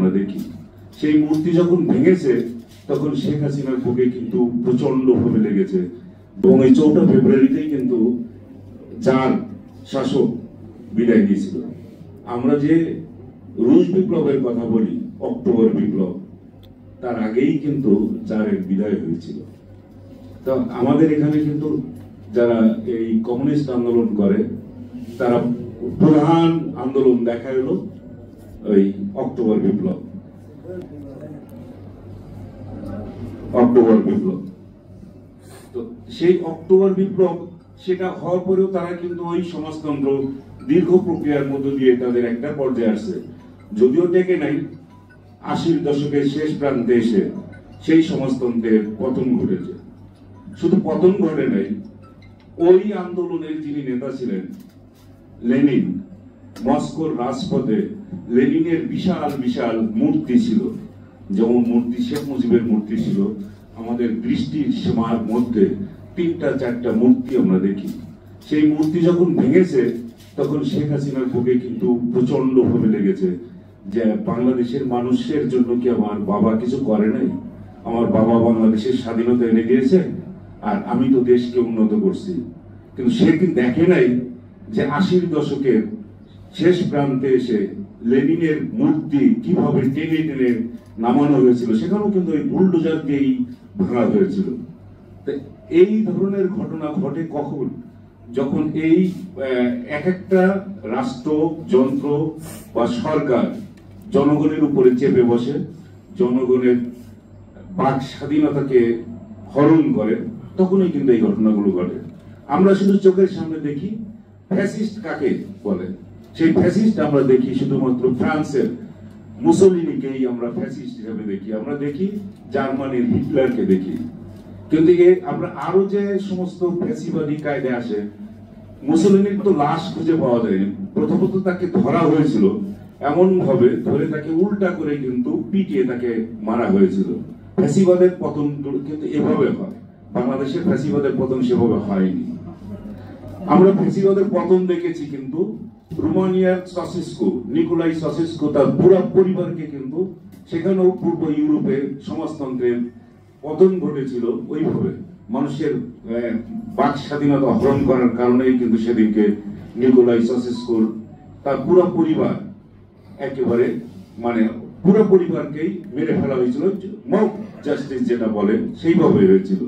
আমরা দেখি। সেই মূর্তি যখন ভেঙেছে তখন শেখ হাসিনার বুকে কিন্তু প্রচন্ড ভাবে লেগেছে, এবং এই 4 ফেব্রুয়ারিতেই কিন্তু জার শাসক বিদায় দিয়েছিল। আমরা যে রুশ বিপ্লবের কথা বলি, অক্টোবর বিপ্লব, তার আগেই কিন্তু জারের বিদায় হয়েছিল। তো আমাদের এখানে কিন্তু যারা এই কমিউনিস্ট আন্দোলন করে তারা প্রধান আন্দোলন দেখা গেল ওই অক্টোবর বিপ্লব। তো সেই অক্টোবর বিপ্লব সেটা হওয়ার পরেও তারা কিন্তু ওই সমাজতন্ত্র দীর্ঘ প্রক্রিয়ার মধ্য দিয়ে তাদের একটা পর্যায়ে আসছে, যদিও টেকে নাই। 80-র দশকের শেষ প্রান্তে এসে সেই সমাজতন্ত্রের পতন ঘটেছে। শুধু পতন ঘটে নাই, ওই আন্দোলনের যিনি নেতা ছিলেন লেনিন, মস্কোর রাজপথে লেনিনের বিশাল বিশাল মূর্তি ছিল। যেমন মূর্তি শেখ মুজিবের মূর্তি ছিল, আমাদের দৃষ্টির সীমার মধ্যে 3-4টা মূর্তি আমরা দেখি। সেই মূর্তি যখন ভেঙেছে তখন শেখ হাসিনার বুকে কিন্তু প্রচন্ড ভাবে লেগেছে যে বাংলাদেশের মানুষের জন্য কি আমার বাবা কিছু করে নাই? আমার বাবা বাংলাদেশের স্বাধীনতা এনে দিয়েছে, আর আমি তো দেশকে উন্নত করছি। কিন্তু সে কিন্তু দেখে নাই যে 80-র দশকের শেষ প্রান্তে এসে লেনিনের মূর্তি কিভাবে টেনে টেনে নামানো হয়েছিল, সেখানেও কিন্তু ওই বুলডোজার দিয়েই ভাঙা হয়েছিল। এই ধরনের ঘটনা ঘটে কখন? যখন এই এক একটা রাষ্ট্র যন্ত্র বা সরকার জনগণের উপরে চেপে বসে, জনগণের বাক স্বাধীনতাকে হরণ করে, তখনই কিন্তু এই ঘটনাগুলো ঘটে। আমরা শুধু চোখের সামনে দেখি ফ্যাসিস্ট কাকে বলে, সেই ফ্যাসিস্ট আমরা দেখি শুধুমাত্র ফ্রান্সের মুসোলিনিকেই আমরা ফ্যাসিস্ট হিসেবে দেখি, আমরা দেখি জার্মানির হিটলারকে দেখি। কিন্তু আমরা আরো যে সমস্ত ফ্যাসিবাদী কায়দে আসে, মুসোলিনির তো লাশ খুঁজে পাওয়া যায়নি। প্রথমত তাকে ধরা হয়েছিল, এমন ভাবে ধরে তাকে উল্টা করে কিন্তু পিটিয়ে তাকে মারা হয়েছিল। ফ্যাসিবাদের পতন কিন্তু এভাবে হয়, বাংলাদেশের ফ্যাসিবাদের পতন সেভাবে হয়নি। আমরা ফ্যাসিবাদের পতন দেখেছি, কিন্তু রোমানিয়ার সসেস্কো, নিকোলাই সসেস্কো তার পুরো পরিবারকে কিন্তু সেখানেও পূর্ব ইউরোপের সমাজতন্ত্রের পতন ঘটেছিল ওইভাবে। মানুষের বাক স্বাধীনতা হরণ করার কারণেই কিন্তু সেদিনকে নিকোলাই সসেস্কোর তার পুরো পরিবার একেবারে পুরো পরিবারকেই মেরে ফেলা হয়েছিল, মব জাস্টিস যেটা বলে সেইভাবে হয়েছিল।